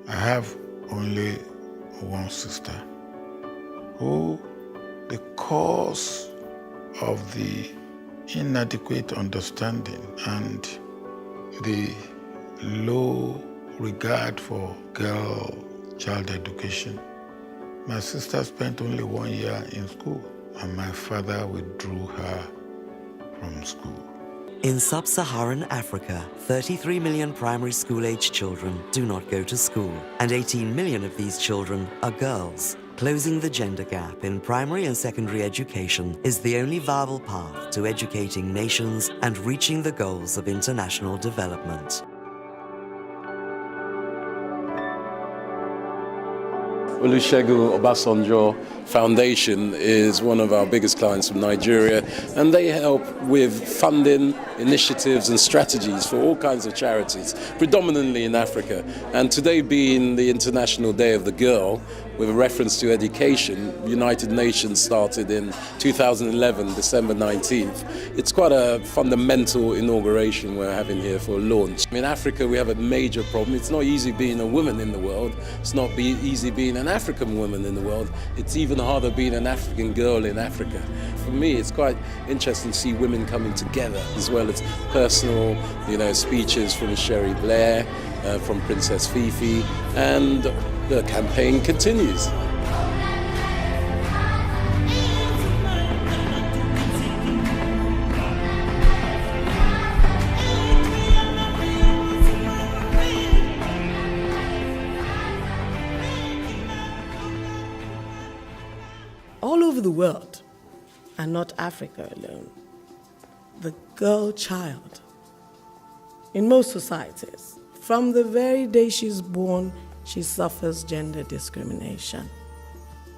I have only one sister who the cause of the inadequate understanding and the low regard for girl child education. My sister spent only 1 year in school, and my father withdrew her from school. In sub-Saharan Africa, 33 million primary school-age children do not go to school, and 18 million of these children are girls. Closing the gender gap in primary and secondary education is the only viable path to educating nations and reaching the goals of international development. Olusegun Obasanjo Foundation is one of our biggest clients from Nigeria, and they help with funding, initiatives and strategies for all kinds of charities, predominantly in Africa. And today being the International Day of the Girl, with a reference to education, United Nations started in 2011, December 19th. It's quite a fundamental inauguration we're having here for a launch. In Africa, we have a major problem. It's not easy being a woman in the world. It's not easy being an African woman in the world. It's even harder being an African girl in Africa. For me, it's quite interesting to see women coming together, as well as personal, speeches from Sherry Blair, from Princess Fifi, and the campaign continues. All over the world, and not Africa alone, the girl child, in most societies, from the very day she's born, she suffers gender discrimination.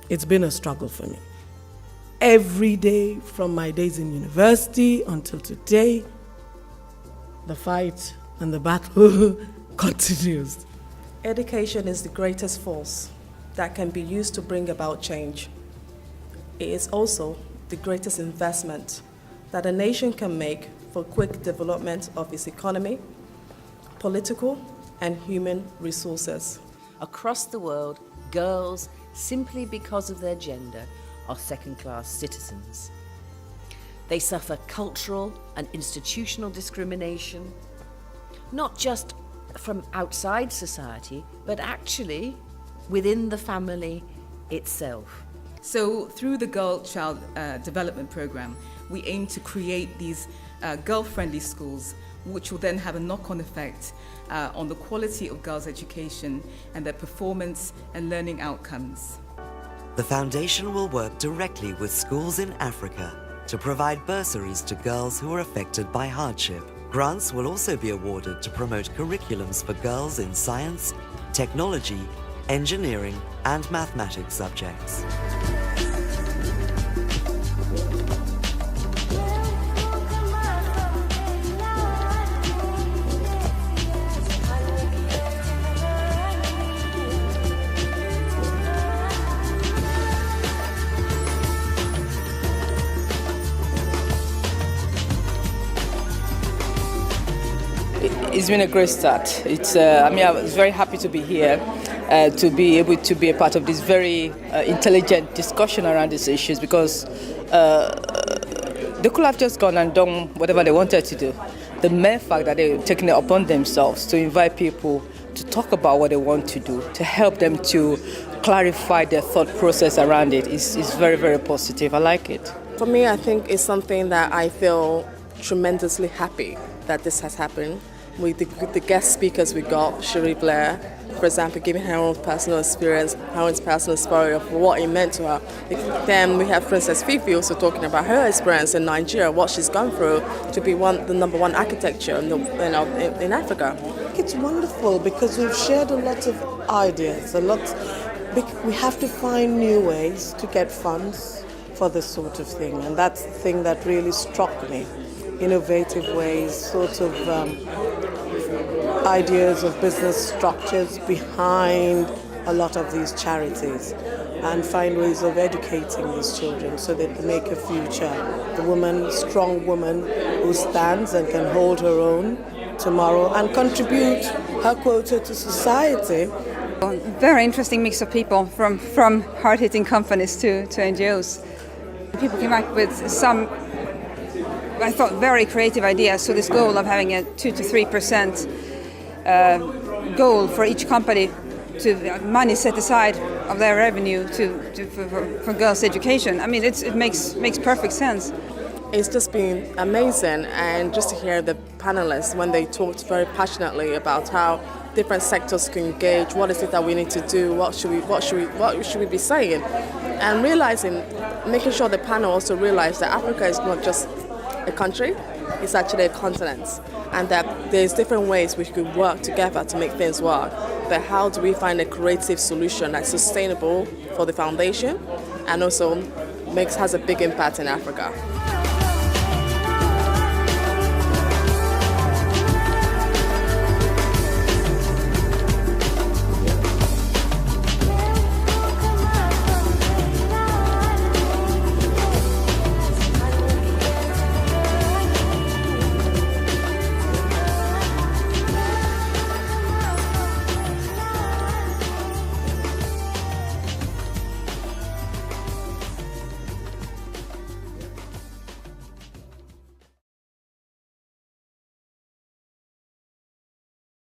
It's been a struggle for me. Every day, from my days in university until today, the fight and the battle continues. Education is the greatest force that can be used to bring about change. It is also the greatest investment that a nation can make for quick development of its economy, political, and human resources. Across the world, girls, simply because of their gender, are second-class citizens. They suffer cultural and institutional discrimination, not just from outside society, but actually within the family itself. So through the Girl Child Development Program, we aim to create these girl-friendly schools, which will then have a knock-on effect on the quality of girls' education and their performance and learning outcomes. The foundation will work directly with schools in Africa to provide bursaries to girls who are affected by hardship. Grants will also be awarded to promote curriculums for girls in science, technology, engineering, and mathematics subjects. It's been a great start. I was very happy to be here, to be able to be a part of this very intelligent discussion around these issues, because they could have just gone and done whatever they wanted to do. The mere fact that they're taking it upon themselves to invite people to talk about what they want to do, to help them to clarify their thought process around it is very, very positive. I like it. For me, I think it's something that I feel tremendously happy that this has happened. With the guest speakers we got, Sherry Blair, for example, giving her own personal experience, her own personal story of what it meant to her. Then we have Princess Fifi also talking about her experience in Nigeria, what she's gone through to be the number one architecture in Africa. It's wonderful because we've shared a lot of ideas, we have to find new ways to get funds for this sort of thing, and that's the thing that really struck me. Innovative ways, sort of ideas of business structures behind a lot of these charities, and find ways of educating these children so that they make a future. The woman, strong woman who stands and can hold her own, tomorrow and contribute her quota to society. Very interesting mix of people from hard-hitting companies to NGOs. People came up with some, I thought, very creative ideas. So this goal of having a 2 to 3% goal for each company to money set aside of their revenue for girls' education. I mean, it makes perfect sense. It's just been amazing, and just to hear the panelists when they talked very passionately about how different sectors can engage, what is it that we need to do, what should we be saying, and making sure the panel also realized that Africa is not just a country, it's actually a continent, and that there's different ways we could work together to make things work. But how do we find a creative solution that's sustainable for the foundation and also has a big impact in Africa?